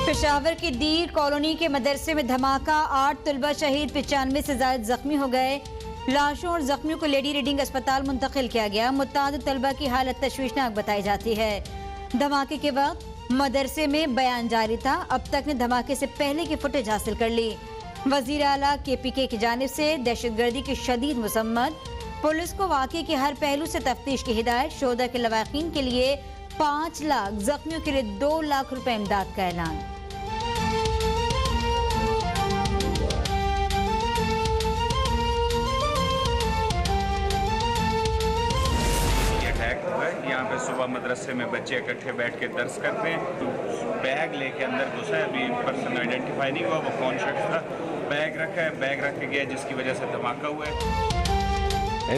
पेशावर की दीर कॉलोनी के मदरसे में धमाका, 8 तलबा शहीद, 95 से ज्यादा जख्मी हो गए। लाशों और जख्मियों को लेडी रीडिंग अस्पताल मुंतकिल किया गया। मुताद तलबा की हालत तशवीशनाक बताई जाती है। धमाके के वक्त मदरसे में बयान जारी था। अब तक ने धमाके से पहले की फुटेज हासिल कर ली। वजीर आला KPK की जानिब से दहशतगर्दी की शदीद मसम्मत, पुलिस को वाक़े के हर पहलू से तफ्तीश की हिदायत, शोधा के लवाकिन के लिए 5 लाख, जख्मियों के लिए 2 लाख रुपए इमदाद का ऐलान। यहाँ पे सुबह मदरसे में बच्चे इकट्ठे बैठ के दर्स करते हैं, तो बैग लेके अंदर घुसा है। अभी पर्सन आइडेंटिफाई नहीं हुआ वो कौन शख्स था। बैग रखा है, बैग रख के गया जिसकी वजह से धमाका हुआ है।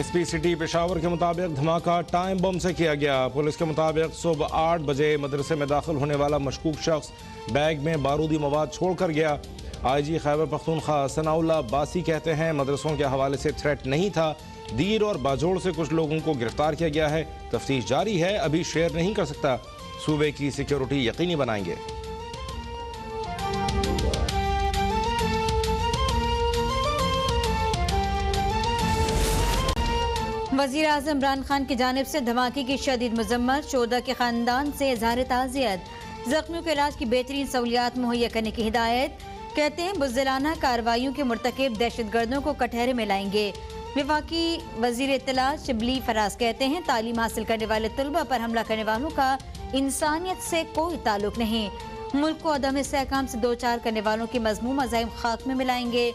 SP सिटी पेशावर के मुताबिक धमाका टाइम बम से किया गया। पुलिस के मुताबिक सुबह 8 बजे मदरसे में दाखिल होने वाला मशकूक शख्स बैग में बारूदी मवाद छोड़ कर गया। IG खैबर पख्तूनख्वा सनाउल्लाह बासी कहते हैं मदरसों के हवाले से थ्रेट नहीं था। दीर और बाजोड़ से कुछ लोगों को गिरफ्तार किया गया है। तफ्तीश जारी है, अभी शेयर नहीं कर सकता। सूबे की सिक्योरिटी यकीनी बनाएंगे। वजीर आज़म इमरान खान की जानिब से धमाके की शदीद मजम्मत, शोधा के खानदान से इज़हार ताज़ियत, जख्मियों के इलाज की बेहतरीन सहूलियात मुहैया करने की हिदायत। कहते हैं बुज़दिलाना कार्रवाइयों के मुर्तकिब दहशतगर्दों को कटहरे में लाएंगे। विफाकी वजीर इत्तलात शिबली फराज कहते हैं तालीम हासिल करने वाले तलबा पर हमला करने वालों का इंसानियत से कोई ताल्लुक नहीं। मुल्क को अदम इस्तेहकाम से दो चार करने वालों के मज़मूम अज़ाइम खाक में मिलाएंगे।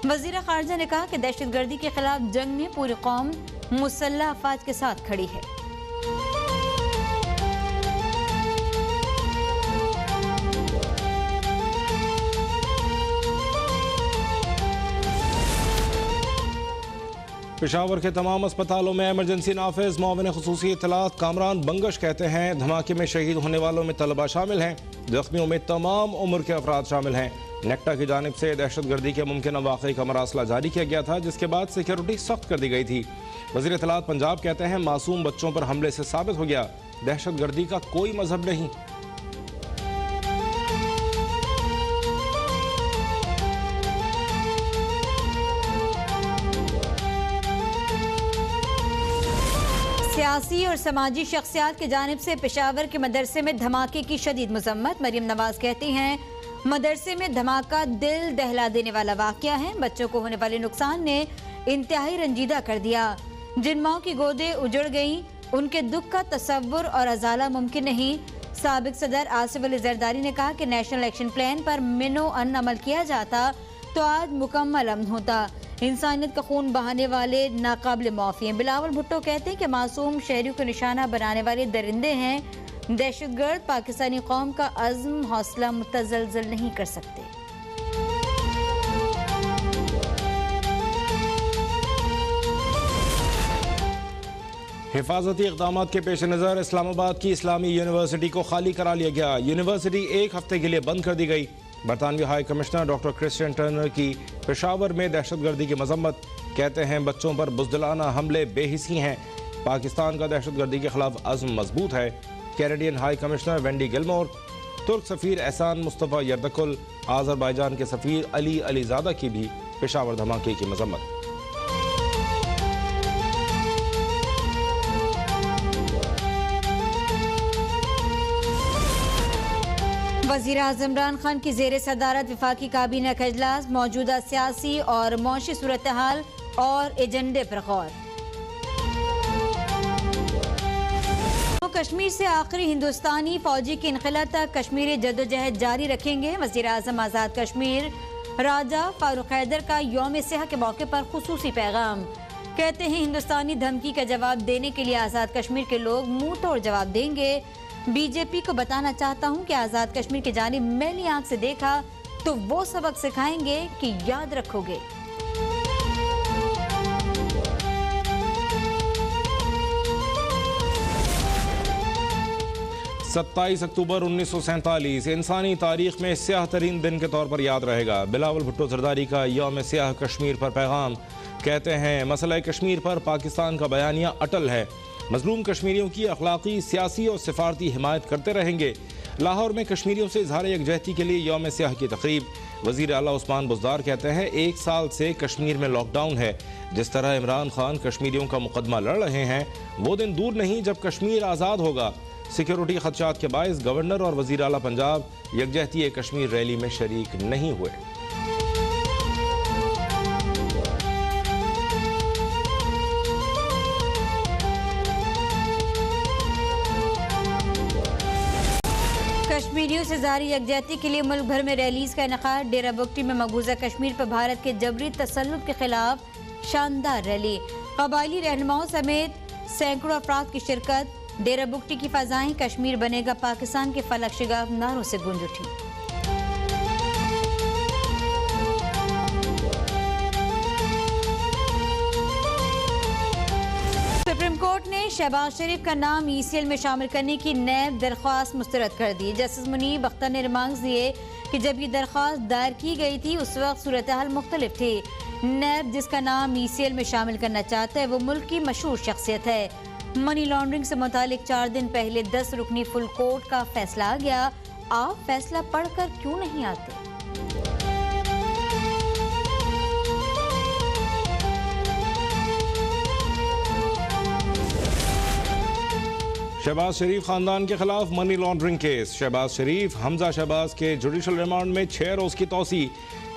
वजीर खारजा ने कहा कि दहशतगर्दी के खिलाफ जंग में पूरी कौम मुसल्लह अफवाज के साथ खड़ी है। पेशावर के तमाम अस्पतालों में एमरजेंसी नाफिज। मुआविन खुसूसी इत्तलात कामरान बंगश कहते हैं धमाके में शहीद होने वालों में तलबा शामिल हैं, जख्मियों में तमाम उम्र के अफराद शामिल हैं। नेक्टा की जानिब से दहशतगर्दी के मुमकिन वाक़े का मरासला जारी किया गया था, जिसके बाद सिक्योरिटी सख्त कर दी गई थी। वज़ीर इत्तलात पंजाब कहते हैं मासूम बच्चों पर हमले से साबित हो गया दहशतगर्दी का कोई मजहब नहीं। सियासी और समाजी शख्सियात की जानिब से पेशावर के मदरसे में धमाके की शदीद मजम्मत। मरियम नवाज कहती हैं मदरसे में धमाका दिल दहला देने वाला वाक़या है। बच्चों को होने वाले नुकसान ने इंतहाई रंजीदा कर दिया। जिन माओं की गोदें उजड़ गईं उनके दुख का तसव्वुर और अजाला मुमकिन नहीं। साबिक सदर आसिफ अली जरदारी ने कहा कि नेशनल एक्शन प्लान पर मिनो अन अमल किया जाता तो आज मुकम्मल अमन होता। इंसानियत का खून बहाने वाले नाकाबिल माफ़ी हैं। बिलावल भुट्टो कहते हैं कि मासूम शहरियों को निशाना बनाने वाले दरिंदे हैं। दहशतगर्द पाकिस्तानी कौम का अज़्म हौसला मुतज़लज़ल नहीं कर सकते। हिफाजती इक़दाम के पेश नज़र इस्लामाबाद की इस्लामी यूनिवर्सिटी को खाली करा लिया गया। यूनिवर्सिटी 1 हफ्ते के लिए बंद कर दी गई। बरतानवी high commissioner doctor Christian Turner की पेशावर में दहशतगर्दी की मजम्मत, कहते हैं बच्चों पर बुज़दिलाना हमले बेहिसी हैं। पाकिस्तान का दहशतगर्दी के खिलाफ अज़्म मजबूत है। Canadian high commissioner Wendy Gilmore, तुर्क सफ़ीर एहसान मुस्तफ़ा यर्दकुल, आज़रबाईजान के सफ़ीर अली अलीज़ादा की भी पेशावर धमाके की मजम्मत। वज़ीर आज़म इमरान खान की ज़ेर सदारत वफाकी काबीना का इजलास, मौजूदा सियासी और मौशी सूरत हाल और एजेंडे पर गौर। कश्मीर से आखिरी हिंदुस्तानी फौजी के इनखला तक कश्मीरी जदोजहद जारी रखेंगे। वज़ीर आज़म आज़ाद कश्मीर राजा फारूक हैदर का यौम सियाह के मौके पर खुसूसी पैगाम, कहते हैं हिंदुस्तानी धमकी का जवाब देने के लिए आज़ाद कश्मीर के लोग मुंह तोड़ जवाब देंगे। बीजेपी को बताना चाहता हूं कि आज़ाद कश्मीर की जानिब मैली आंख से देखा तो वो सबक सिखाएंगे कि याद रखोगे। 27 अक्टूबर 1947 इंसानी तारीख में स्याह तरीन दिन के तौर पर याद रहेगा। बिलावल भुट्टो जरदारी का यौम स्याह कश्मीर पर पैगाम, कहते हैं मसला कश्मीर पर पाकिस्तान का बयानिया अटल है। मजलूम कश्मीरियों की अखलाकी, सियासी और सिफारती हिमायत करते रहेंगे। लाहौर में कश्मीरियों से इजहार यकजहती के लिए यौम सियाह की तकरीब। वज़ीर आला उस्मान बुज़दार कहते हैं 1 साल से कश्मीर में लॉकडाउन है। जिस तरह इमरान खान कश्मीरियों का मुकदमा लड़ रहे हैं वो दिन दूर नहीं जब कश्मीर आज़ाद होगा। सिक्योरिटी खदशात के बायस गवर्नर और वज़ीर आला पंजाब यकजहती कश्मीर रैली में शरीक नहीं हुए। कश्मीरियों से जारी यकजहती के लिए मुल्क भर में रैलीज का इनेकाद। डेरा बुगटी में मकबूजा कश्मीर पर भारत के जबरी तसल्लुत के खिलाफ शानदार रैली। कबायली रहनुमाओं समेत सैकड़ों अफराद की शिरकत। डेरा बुगटी की फजाएं कश्मीर बनेगा पाकिस्तान के फलक शिगाफ नारों से गूंज उठी। सुप्रीम कोर्ट ने शहबाज शरीफ का नाम ECL में शामिल करने की नैब दरख्वास्त मुस्तरद कर दी। जस्टिस मुनीब अख्तर ने रिमार्क्स दिए कि जब ये दरख्वास्त दायर की गई थी उस वक्त सूरत हाल मुख्तलिफ थी। नैब जिसका नाम ECL में शामिल करना चाहता है वो मुल्क की मशहूर शख्सियत है। मनी लॉन्ड्रिंग से मुतालिक 4 दिन पहले 10 रुकनी फुल कोर्ट का फैसला आ गया। आप फैसला पढ़कर क्यों नहीं आते? शहबाज शरीफ खानदान के खिलाफ मनी लॉन्ड्रिंग केस। शहबाज शरीफ हमजा शहबाज के जुडिशल रिमांड में 6 रोज की तौसी।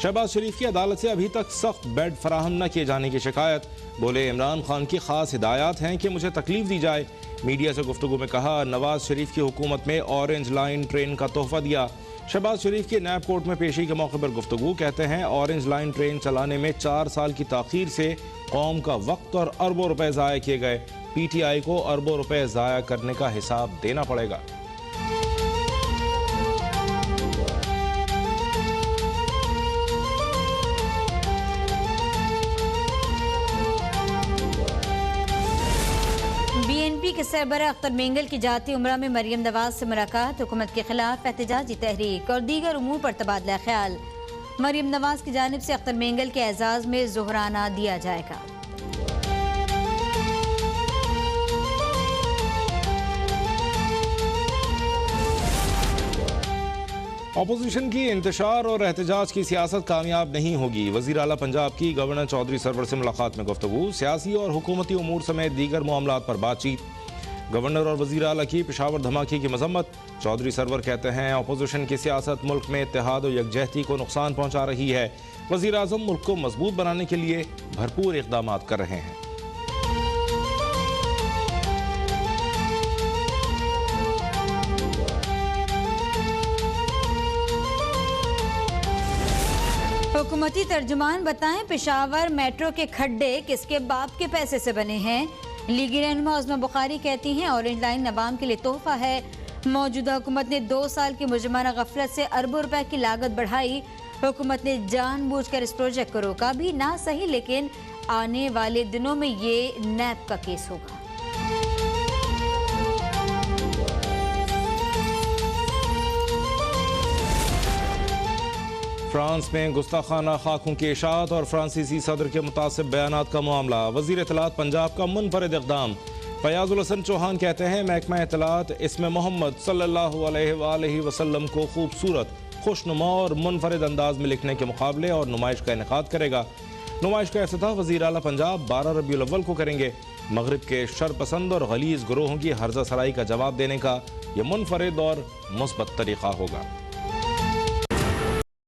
शहबाज शरीफ की अदालत से अभी तक सख्त बेड फराहम न किए जाने की शिकायत। बोले इमरान खान की खास हिदायत हैं कि मुझे तकलीफ दी जाए। मीडिया से गुफ्तगू में कहा नवाज शरीफ की हुकूमत में ऑरेंज लाइन ट्रेन का तोहफा दिया। शहबाज शरीफ की नैब कोर्ट में पेशी के मौके पर गुफ्तगू। कहते हैं ऑरेंज लाइन ट्रेन चलाने में 4 साल की ताखीर से कौम का वक्त और अरबों रुपए ज़ाया किए गए। PTI को अरबों रुपए ज़ाया करने का हिसाब देना पड़ेगा। BNP के सरबराह अख्तर मेंगल की जाती उमरा में मरियम नवाज से मुलाकात। हुकूमत के खिलाफ एहतजाजी तहरीक और दीगर उमूर पर तबादला ख्याल। मरियम नवाज की जानिब से अख्तर मेंगल के एजाज में ज़ोहराना दिया जाएगा। अपोजिशन की इंतशार और एहतजाज की सियासत कामयाब नहीं होगी। वज़ीर आला पंजाब की गवर्नर चौधरी सरवर से मुलाकात में गुफ्तगू। सियासी और हुकूमती उमूर समेत दीगर मामलात पर बातचीत। गवर्नर और वज़ीर आला की पेशावर धमाके की मजम्मत। चौधरी सरवर कहते हैं अपोजिशन की सियासत मुल्क में इत्तेहाद और यकजहती को नुकसान पहुँचा रही है। वज़ीर आज़म मुल्क को मजबूत बनाने के लिए भरपूर इक़दाम कर रहे हैं। हुकूमती तर्जुमान बताएं पेशावर मेट्रो के खड्डे किसके बाप के पैसे से बने हैं। लीगी रहनुमा उस्मा बुखारी कहती हैं ऑरेंज लाइन अवाम के लिए तोहफा है। मौजूदा हुकूमत ने 2 साल की मुजरमाना गफलत से अरबों रुपए की लागत बढ़ाई। हुकूमत ने जानबूझकर इस प्रोजेक्ट को रोका भी ना सही, लेकिन आने वाले दिनों में ये नैब का केस होगा। फ्रांस में गुस्ताखाना खाकों की इशाअत और फ्रांसीसी सदर के मुतासिब बयानात का मामला। वज़ीर इत्तलात पंजाब का मुनफरिद इक़दाम। फयाजुल हसन चौहान कहते हैं महकमा इत्तलात इसमें मोहम्मद सल्लल्लाहु अलैहि वसल्लम को खूबसूरत, खुशनुमा और मुनफरिद अंदाज में लिखने के मुकाबले और नुमाइश का इनेकाद करेगा। नुमाइश का इफ्तिताह वज़ीर आला पंजाब 12 रबीउल अव्वल को करेंगे। मगरिब के शरपसंद और गलीज़ गुरोहों की हर्जा सराई का जवाब देने का यह मुनफरिद और मुस्बत तरीक़ा होगा।